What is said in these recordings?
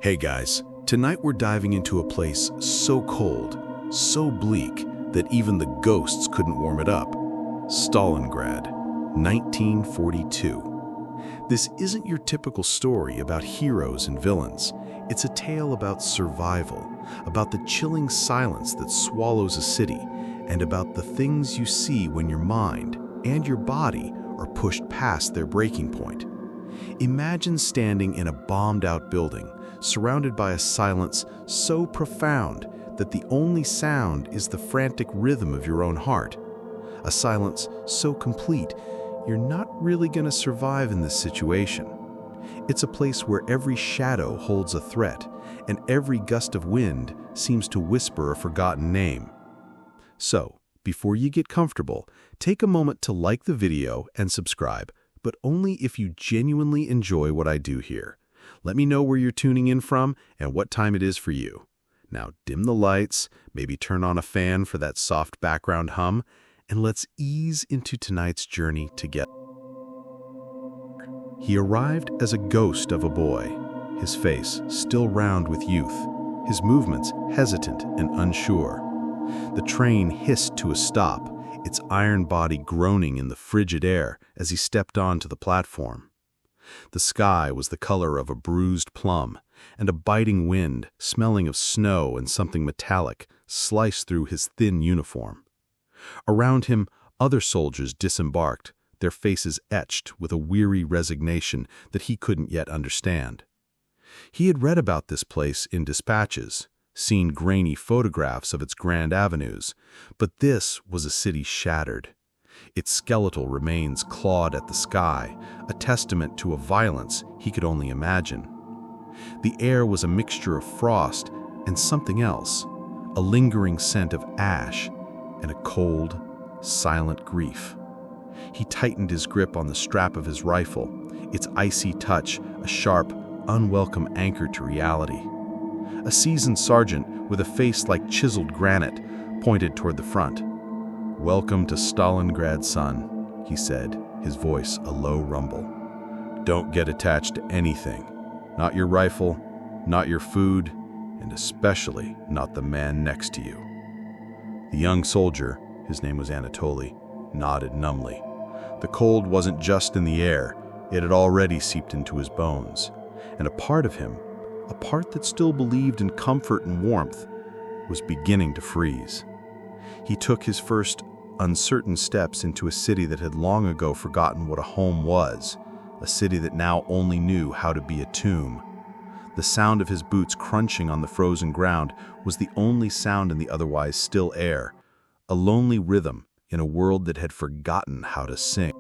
Hey guys, tonight we're diving into a place so cold, so bleak, that even the ghosts couldn't warm it up. Stalingrad, 1942. This isn't your typical story about heroes and villains. It's a tale about survival, about the chilling silence that swallows a city, and about the things you see when your mind and your body are pushed past their breaking point. Imagine standing in a bombed-out building, surrounded by a silence so profound that the only sound is the frantic rhythm of your own heart. A silence so complete, you're not really going to survive in this situation. It's a place where every shadow holds a threat, and every gust of wind seems to whisper a forgotten name. So, before you get comfortable, take a moment to like the video and subscribe, but only if you genuinely enjoy what I do here. Let me know where you're tuning in from and what time it is for you. Now dim the lights, maybe turn on a fan for that soft background hum, and let's ease into tonight's journey together. He arrived as a ghost of a boy, his face still round with youth, his movements hesitant and unsure. The train hissed to a stop, its iron body groaning in the frigid air as he stepped onto the platform. The sky was the color of a bruised plum, and a biting wind, smelling of snow and something metallic, sliced through his thin uniform. Around him, other soldiers disembarked, their faces etched with a weary resignation that he couldn't yet understand. He had read about this place in dispatches, seen grainy photographs of its grand avenues, but this was a city shattered. Its skeletal remains clawed at the sky, a testament to a violence he could only imagine. The air was a mixture of frost and something else, a lingering scent of ash and a cold, silent grief. He tightened his grip on the strap of his rifle, its icy touch a sharp, unwelcome anchor to reality. A seasoned sergeant with a face like chiseled granite pointed toward the front. "Welcome to Stalingrad, son," he said, his voice a low rumble. "Don't get attached to anything. Not your rifle, not your food, and especially not the man next to you." The young soldier, his name was Anatoly, nodded numbly. The cold wasn't just in the air, it had already seeped into his bones. And a part of him, a part that still believed in comfort and warmth, was beginning to freeze. He took his first uncertain steps into a city that had long ago forgotten what a home was, a city that now only knew how to be a tomb. The sound of his boots crunching on the frozen ground was the only sound in the otherwise still air, a lonely rhythm in a world that had forgotten how to sing.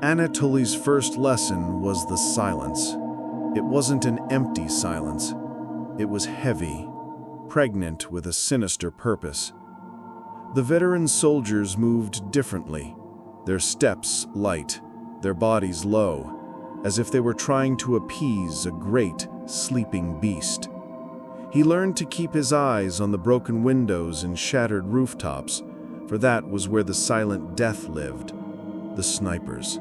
Anatoly's first lesson was the silence. It wasn't an empty silence. It was heavy, pregnant with a sinister purpose. The veteran soldiers moved differently, their steps light, their bodies low, as if they were trying to appease a great, sleeping beast. He learned to keep his eyes on the broken windows and shattered rooftops, for that was where the silent death lived, the snipers.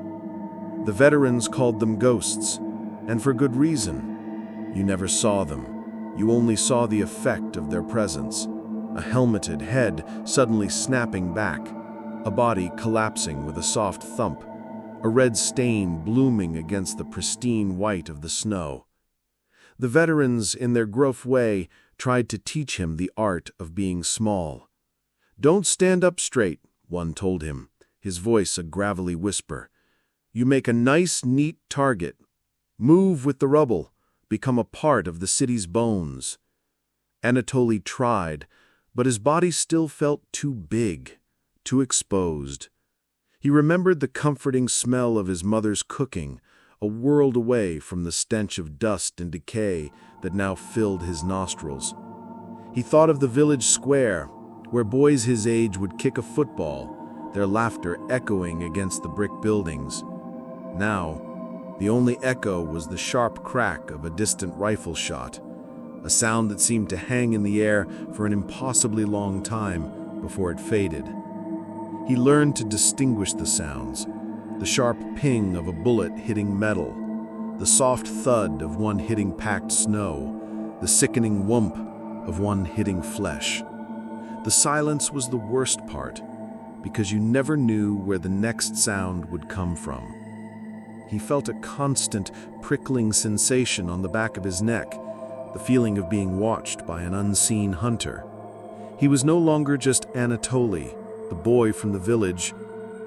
The veterans called them ghosts, and for good reason. You never saw them. You only saw the effect of their presence. A helmeted head suddenly snapping back, a body collapsing with a soft thump, a red stain blooming against the pristine white of the snow. The veterans, in their gruff way, tried to teach him the art of being small. "Don't stand up straight," one told him, his voice a gravelly whisper. "You make a nice, neat target. Move with the rubble. Become a part of the city's bones." Anatoly tried, but his body still felt too big, too exposed. He remembered the comforting smell of his mother's cooking, a world away from the stench of dust and decay that now filled his nostrils. He thought of the village square, where boys his age would kick a football, their laughter echoing against the brick buildings. Now, the only echo was the sharp crack of a distant rifle shot, a sound that seemed to hang in the air for an impossibly long time before it faded. He learned to distinguish the sounds, The sharp ping of a bullet hitting metal, the soft thud of one hitting packed snow, the sickening whump of one hitting flesh. The silence was the worst part, because you never knew where the next sound would come from. He felt a constant, prickling sensation on the back of his neck, the feeling of being watched by an unseen hunter. He was no longer just Anatoly, the boy from the village.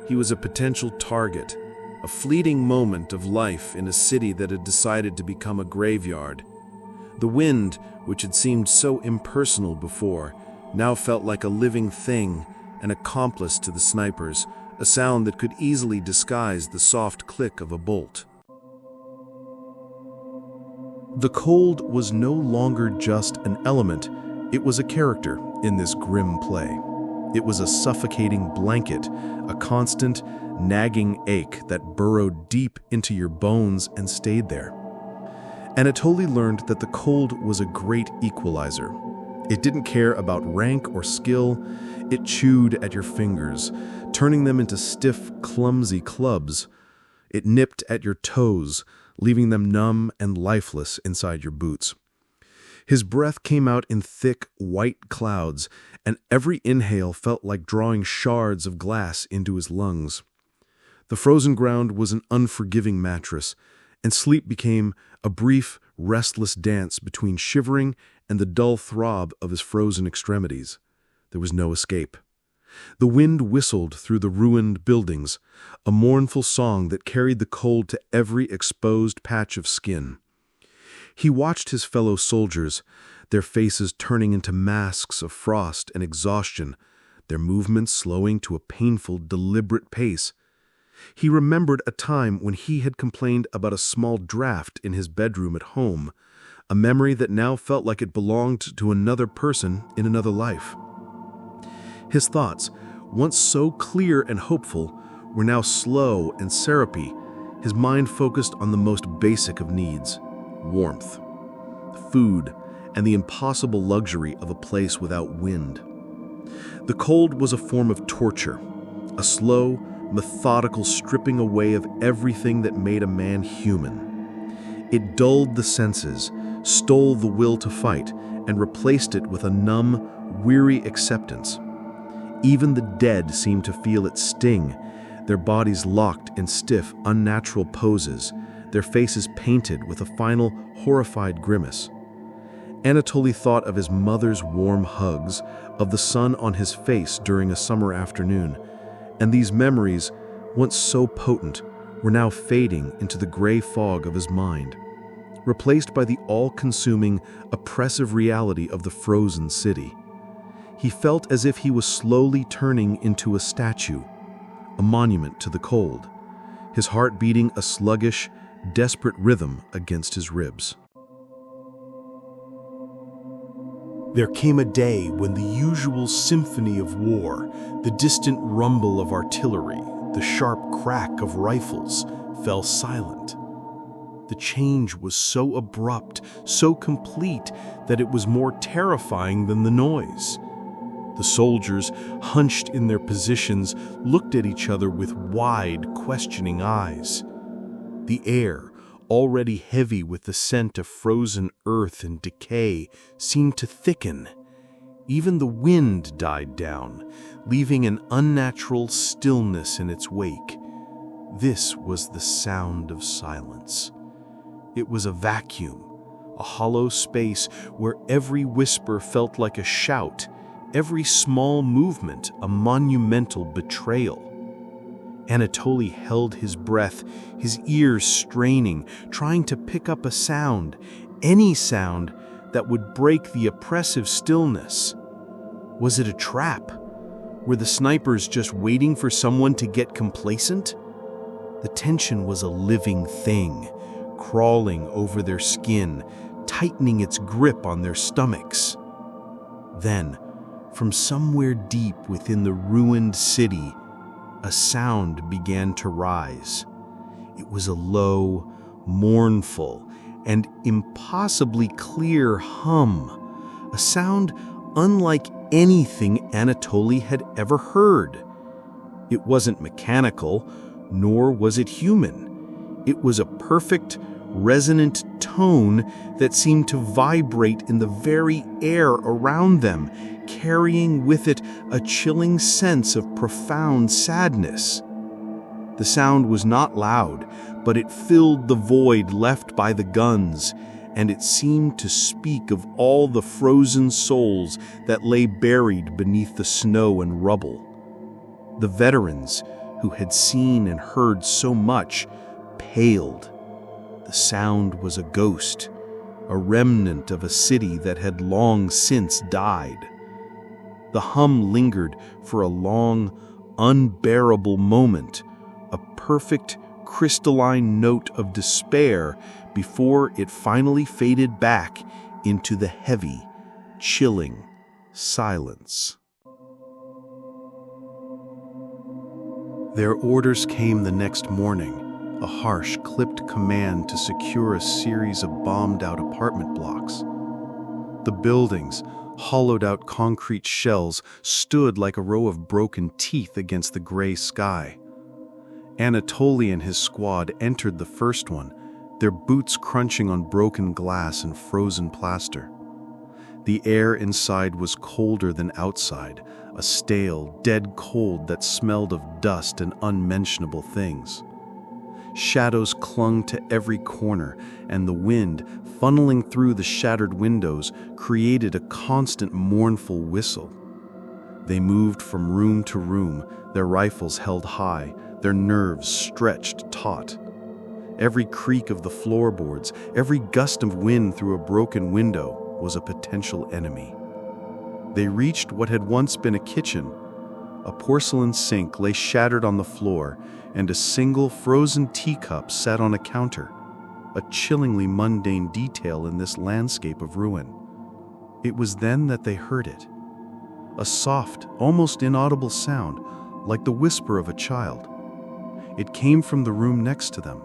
He was a potential target, a fleeting moment of life in a city that had decided to become a graveyard. The wind, which had seemed so impersonal before, now felt like a living thing, an accomplice to the snipers, a sound that could easily disguise the soft click of a bolt. The cold was no longer just an element, it was a character in this grim play. It was a suffocating blanket, a constant, nagging ache that burrowed deep into your bones and stayed there. Anatoly learned that the cold was a great equalizer. It didn't care about rank or skill, it chewed at your fingers, turning them into stiff, clumsy clubs. It nipped at your toes, leaving them numb and lifeless inside your boots. His breath came out in thick, white clouds, and every inhale felt like drawing shards of glass into his lungs. The frozen ground was an unforgiving mattress, and sleep became a brief, restless dance between shivering and the dull throb of his frozen extremities. There was no escape. The wind whistled through the ruined buildings, a mournful song that carried the cold to every exposed patch of skin. He watched his fellow soldiers, their faces turning into masks of frost and exhaustion, their movements slowing to a painful, deliberate pace. He remembered a time when he had complained about a small draft in his bedroom at home, a memory that now felt like it belonged to another person in another life. His thoughts, once so clear and hopeful, were now slow and syrupy, his mind focused on the most basic of needs: warmth, food, and the impossible luxury of a place without wind. The cold was a form of torture, a slow, methodical stripping away of everything that made a man human. It dulled the senses, stole the will to fight, and replaced it with a numb, weary acceptance. Even the dead seemed to feel its sting, their bodies locked in stiff, unnatural poses, their faces painted with a final, horrified grimace. Anatoly thought of his mother's warm hugs, of the sun on his face during a summer afternoon, and these memories, once so potent, were now fading into the gray fog of his mind, replaced by the all-consuming, oppressive reality of the frozen city. He felt as if he was slowly turning into a statue, a monument to the cold, his heart beating a sluggish, desperate rhythm against his ribs. There came a day when the usual symphony of war, the distant rumble of artillery, the sharp crack of rifles, fell silent. The change was so abrupt, so complete, that it was more terrifying than the noise. The soldiers, hunched in their positions, looked at each other with wide, questioning eyes. The air, already heavy with the scent of frozen earth and decay, seemed to thicken. Even the wind died down, leaving an unnatural stillness in its wake. This was the sound of silence. It was a vacuum, a hollow space where every whisper felt like a shout, every small movement a monumental betrayal. Anatoly held his breath, his ears straining, trying to pick up a sound, any sound that would break the oppressive stillness. Was it a trap? Were the snipers just waiting for someone to get complacent? The tension was a living thing, crawling over their skin, tightening its grip on their stomachs. Then, from somewhere deep within the ruined city, a sound began to rise. It was a low, mournful, and impossibly clear hum, a sound unlike anything Anatoly had ever heard. It wasn't mechanical, nor was it human. It was a perfect, resonant tone that seemed to vibrate in the very air around them, carrying with it a chilling sense of profound sadness. The sound was not loud, but it filled the void left by the guns, and it seemed to speak of all the frozen souls that lay buried beneath the snow and rubble. The veterans, who had seen and heard so much, paled. The sound was a ghost, a remnant of a city that had long since died. The hum lingered for a long, unbearable moment, a perfect, crystalline note of despair before it finally faded back into the heavy, chilling silence. Their orders came the next morning, a harsh, clipped command to secure a series of bombed-out apartment blocks. The buildings, hollowed-out concrete shells, stood like a row of broken teeth against the gray sky. Anatoly and his squad entered the first one, their boots crunching on broken glass and frozen plaster. The air inside was colder than outside, a stale, dead cold that smelled of dust and unmentionable things. Shadows clung to every corner, and the wind, funneling through the shattered windows, created a constant mournful whistle. They moved from room to room, their rifles held high, their nerves stretched taut. Every creak of the floorboards, every gust of wind through a broken window was a potential enemy. They reached what had once been a kitchen. A porcelain sink lay shattered on the floor, and a single frozen teacup sat on a counter, a chillingly mundane detail in this landscape of ruin. It was then that they heard it. A soft, almost inaudible sound, like the whisper of a child. It came from the room next to them,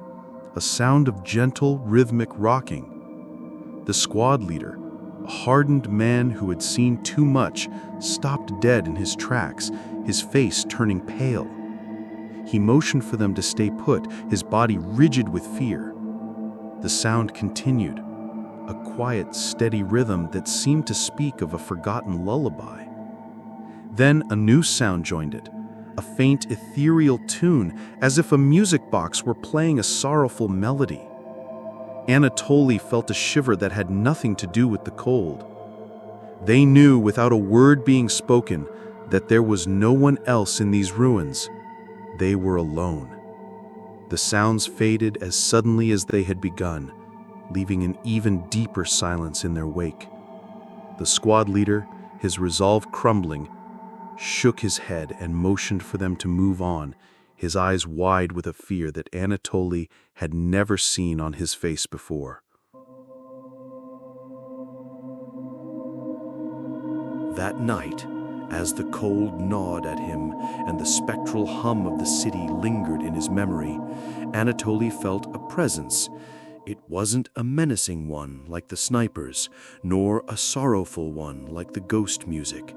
a sound of gentle, rhythmic rocking. The squad leader, a hardened man who had seen too much, stopped dead in his tracks, his face turning pale. He motioned for them to stay put, his body rigid with fear. The sound continued, a quiet, steady rhythm that seemed to speak of a forgotten lullaby. Then a new sound joined it, a faint, ethereal tune, as if a music box were playing a sorrowful melody. Anatoly felt a shiver that had nothing to do with the cold. They knew, without a word being spoken, that there was no one else in these ruins. They were alone. The sounds faded as suddenly as they had begun, leaving an even deeper silence in their wake. The squad leader, his resolve crumbling, shook his head and motioned for them to move on, his eyes wide with a fear that Anatoly had never seen on his face before. That night, as the cold gnawed at him and the spectral hum of the city lingered in his memory, Anatoly felt a presence. It wasn't a menacing one like the snipers, nor a sorrowful one like the ghost music.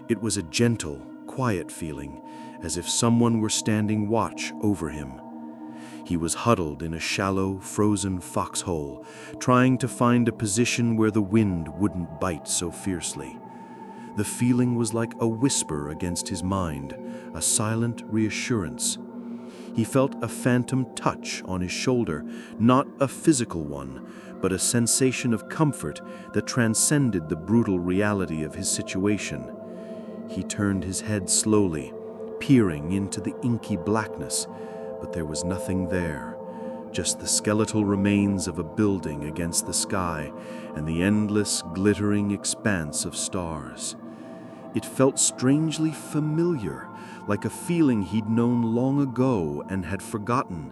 It was a gentle, quiet feeling, as if someone were standing watch over him. He was huddled in a shallow, frozen foxhole, trying to find a position where the wind wouldn't bite so fiercely. The feeling was like a whisper against his mind, a silent reassurance. He felt a phantom touch on his shoulder, not a physical one, but a sensation of comfort that transcended the brutal reality of his situation. He turned his head slowly, peering into the inky blackness, but there was nothing there, just the skeletal remains of a building against the sky and the endless, glittering expanse of stars. It felt strangely familiar, like a feeling he'd known long ago and had forgotten.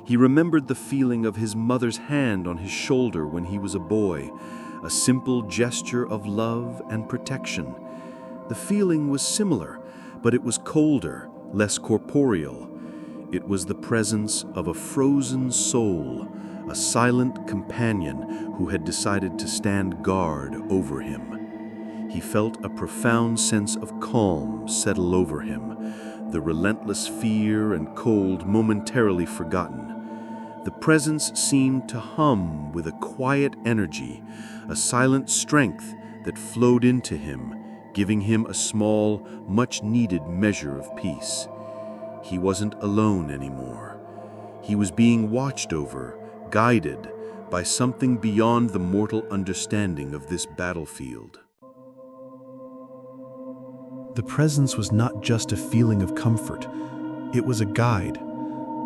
He remembered the feeling of his mother's hand on his shoulder when he was a boy, a simple gesture of love and protection. The feeling was similar, but it was colder, less corporeal. It was the presence of a frozen soul, a silent companion who had decided to stand guard over him. He felt a profound sense of calm settle over him, the relentless fear and cold momentarily forgotten. The presence seemed to hum with a quiet energy, a silent strength that flowed into him, giving him a small, much-needed measure of peace. He wasn't alone anymore. He was being watched over, guided by something beyond the mortal understanding of this battlefield. The presence was not just a feeling of comfort. It was a guide.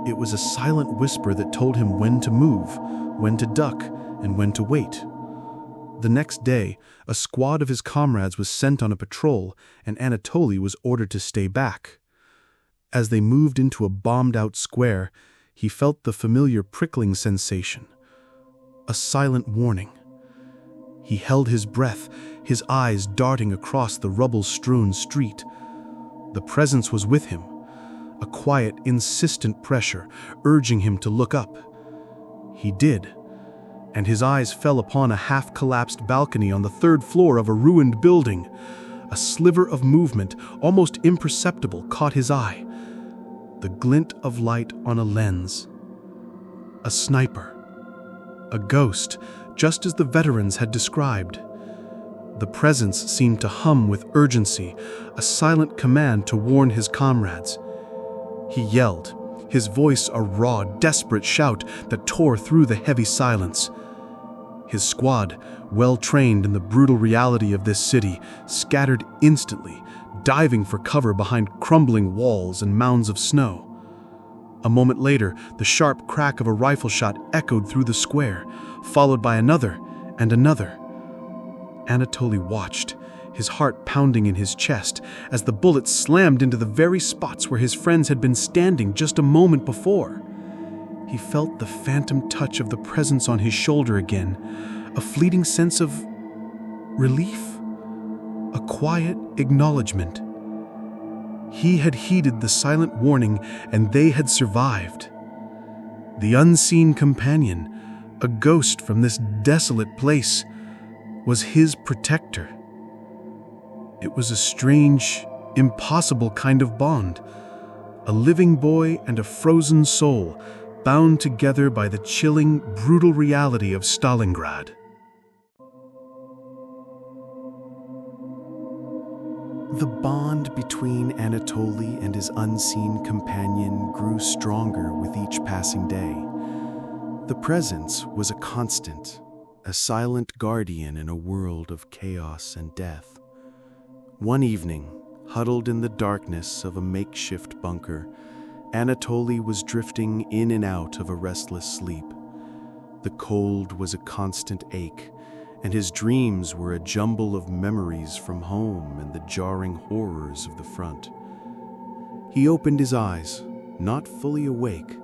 It was a silent whisper that told him when to move, when to duck, and when to wait. The next day, a squad of his comrades was sent on a patrol, and Anatoly was ordered to stay back. As they moved into a bombed-out square, he felt the familiar prickling sensation. A silent warning. He held his breath, his eyes darting across the rubble-strewn street. The presence was with him, a quiet, insistent pressure, urging him to look up. He did, and his eyes fell upon a half-collapsed balcony on the third floor of a ruined building. A sliver of movement, almost imperceptible, caught his eye. The glint of light on a lens. A sniper. A ghost, just as the veterans had described. The presence seemed to hum with urgency, a silent command to warn his comrades. He yelled, his voice a raw, desperate shout that tore through the heavy silence. His squad, well-trained in the brutal reality of this city, scattered instantly, diving for cover behind crumbling walls and mounds of snow. A moment later, the sharp crack of a rifle shot echoed through the square, followed by another and another. Anatoly watched, his heart pounding in his chest, as the bullets slammed into the very spots where his friends had been standing just a moment before. He felt the phantom touch of the presence on his shoulder again, a fleeting sense of relief, a quiet acknowledgement. He had heeded the silent warning, and they had survived. The unseen companion, a ghost from this desolate place, was his protector. It was a strange, impossible kind of bond, a living boy and a frozen soul, bound together by the chilling, brutal reality of Stalingrad. The bond between Anatoly and his unseen companion grew stronger with each passing day. The presence was a constant, a silent guardian in a world of chaos and death. One evening, huddled in the darkness of a makeshift bunker, Anatoly was drifting in and out of a restless sleep. The cold was a constant ache, and his dreams were a jumble of memories from home and the jarring horrors of the front. He opened his eyes, not fully awake,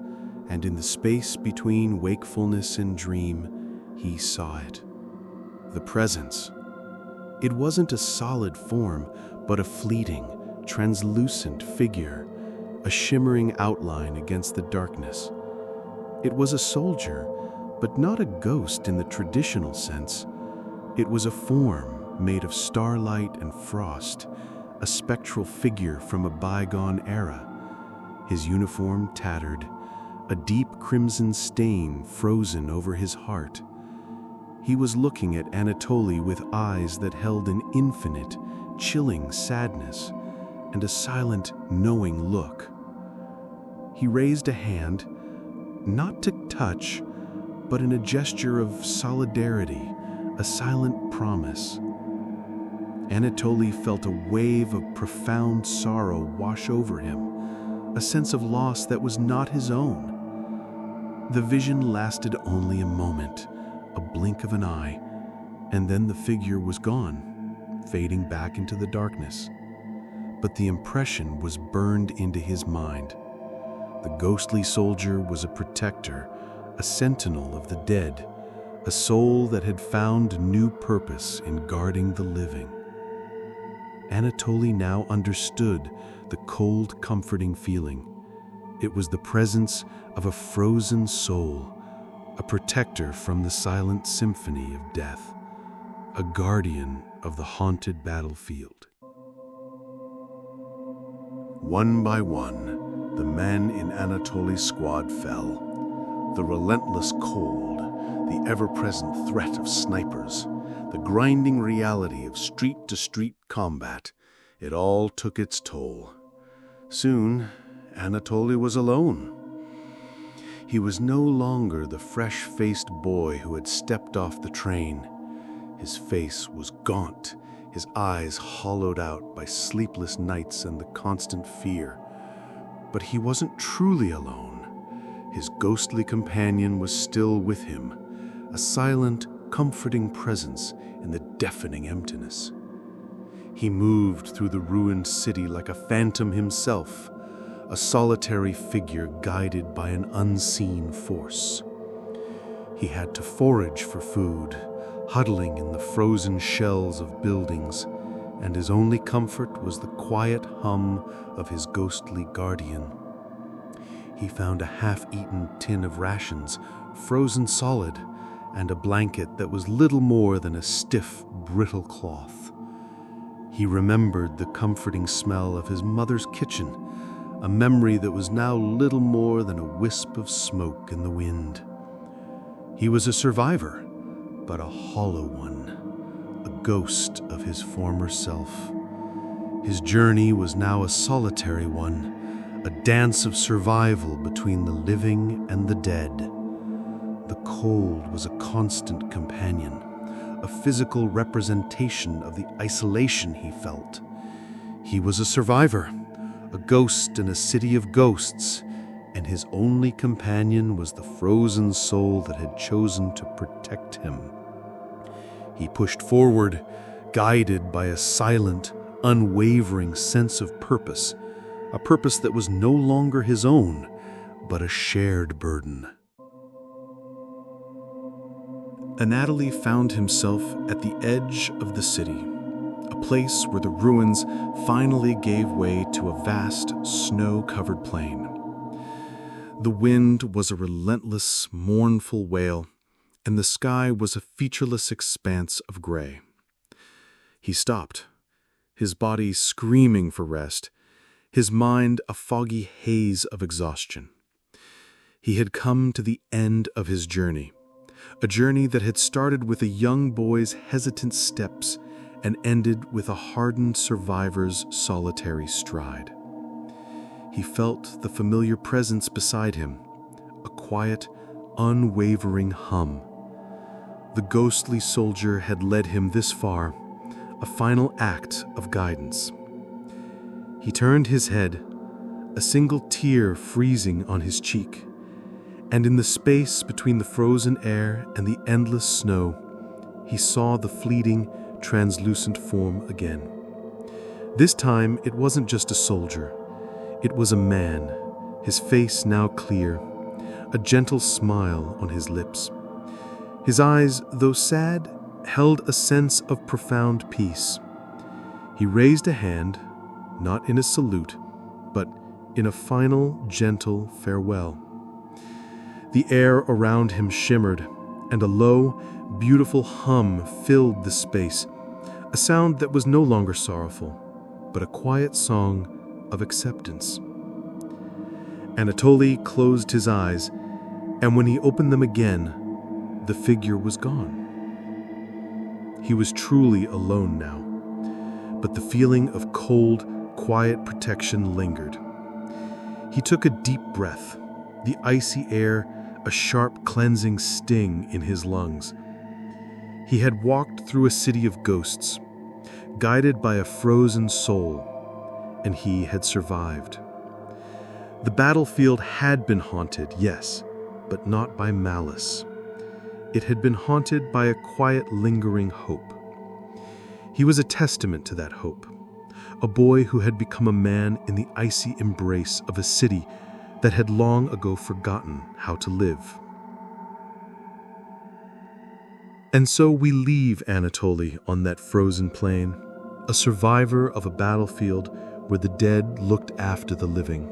and in the space between wakefulness and dream, he saw it. The presence. It wasn't a solid form, but a fleeting, translucent figure, a shimmering outline against the darkness. It was a soldier, but not a ghost in the traditional sense. It was a form made of starlight and frost, a spectral figure from a bygone era. His uniform tattered, a deep crimson stain frozen over his heart. He was looking at Anatoly with eyes that held an infinite, chilling sadness and a silent, knowing look. He raised a hand, not to touch, but in a gesture of solidarity, a silent promise. Anatoly felt a wave of profound sorrow wash over him, a sense of loss that was not his own. The vision lasted only a moment, a blink of an eye, and then the figure was gone, fading back into the darkness. But the impression was burned into his mind. The ghostly soldier was a protector, a sentinel of the dead, a soul that had found new purpose in guarding the living. Anatoly now understood the cold, comforting feeling. It was the presence of a frozen soul, a protector from the silent symphony of death, a guardian of the haunted battlefield. One by one, the men in Anatoly's squad fell. The relentless cold, the ever-present threat of snipers, the grinding reality of street-to-street combat, it all took its toll. Soon, Anatoly was alone. He was no longer the fresh-faced boy who had stepped off the train. His face was gaunt, his eyes hollowed out by sleepless nights and the constant fear. But he wasn't truly alone. His ghostly companion was still with him, a silent, comforting presence in the deafening emptiness. He moved through the ruined city like a phantom himself, a solitary figure guided by an unseen force. He had to forage for food, huddling in the frozen shells of buildings, and his only comfort was the quiet hum of his ghostly guardian. He found a half-eaten tin of rations, frozen solid, and a blanket that was little more than a stiff, brittle cloth. He remembered the comforting smell of his mother's kitchen, a memory that was now little more than a wisp of smoke in the wind. He was a survivor, but a hollow one, a ghost of his former self. His journey was now a solitary one, a dance of survival between the living and the dead. The cold was a constant companion, a physical representation of the isolation he felt. He was a survivor, a ghost in a city of ghosts, and his only companion was the frozen soul that had chosen to protect him. He pushed forward, guided by a silent, unwavering sense of purpose, a purpose that was no longer his own, but a shared burden. Anatoly found himself at the edge of the city, a place where the ruins finally gave way to a vast, snow-covered plain. The wind was a relentless, mournful wail, and the sky was a featureless expanse of gray. He stopped, his body screaming for rest, his mind a foggy haze of exhaustion. He had come to the end of his journey, a journey that had started with a young boy's hesitant steps and ended with a hardened survivor's solitary stride. He felt the familiar presence beside him, a quiet, unwavering hum. The ghostly soldier had led him this far, a final act of guidance. He turned his head, a single tear freezing on his cheek, and in the space between the frozen air and the endless snow, he saw the fleeting, translucent form again. This time it wasn't just a soldier. It was a man, his face now clear, a gentle smile on his lips. His eyes, though sad, held a sense of profound peace. He raised a hand, not in a salute, but in a final, gentle farewell. The air around him shimmered, and a low, beautiful hum filled the space, a sound that was no longer sorrowful, but a quiet song of acceptance. Anatoly closed his eyes, and when he opened them again, the figure was gone. He was truly alone now, but the feeling of cold, quiet protection lingered. He took a deep breath, the icy air a sharp cleansing sting in his lungs. He had walked through a city of ghosts, guided by a frozen soul, and he had survived. The battlefield had been haunted, yes, but not by malice. It had been haunted by a quiet, lingering hope. He was a testament to that hope, a boy who had become a man in the icy embrace of a city that had long ago forgotten how to live. And so we leave Anatoly on that frozen plain, a survivor of a battlefield where the dead looked after the living.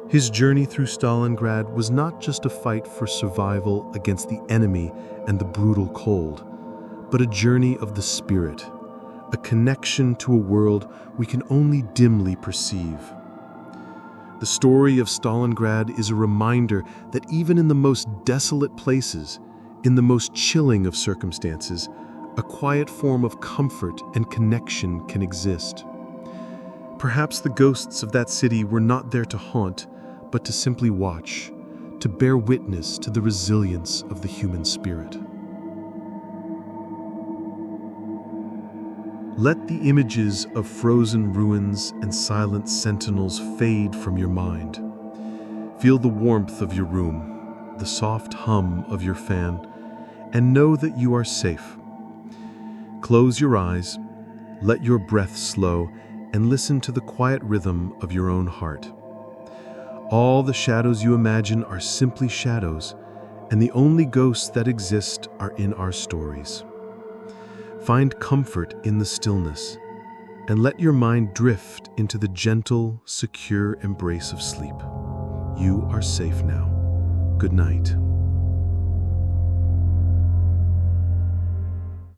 His journey through Stalingrad was not just a fight for survival against the enemy and the brutal cold, but a journey of the spirit, a connection to a world we can only dimly perceive. The story of Stalingrad is a reminder that even in the most desolate places, in the most chilling of circumstances, a quiet form of comfort and connection can exist. Perhaps the ghosts of that city were not there to haunt, but to simply watch, to bear witness to the resilience of the human spirit. Let the images of frozen ruins and silent sentinels fade from your mind. Feel the warmth of your room, the soft hum of your fan, and know that you are safe. Close your eyes, let your breath slow, and listen to the quiet rhythm of your own heart. All the shadows you imagine are simply shadows, and the only ghosts that exist are in our stories. Find comfort in the stillness, and let your mind drift into the gentle, secure embrace of sleep. You are safe now. Good night.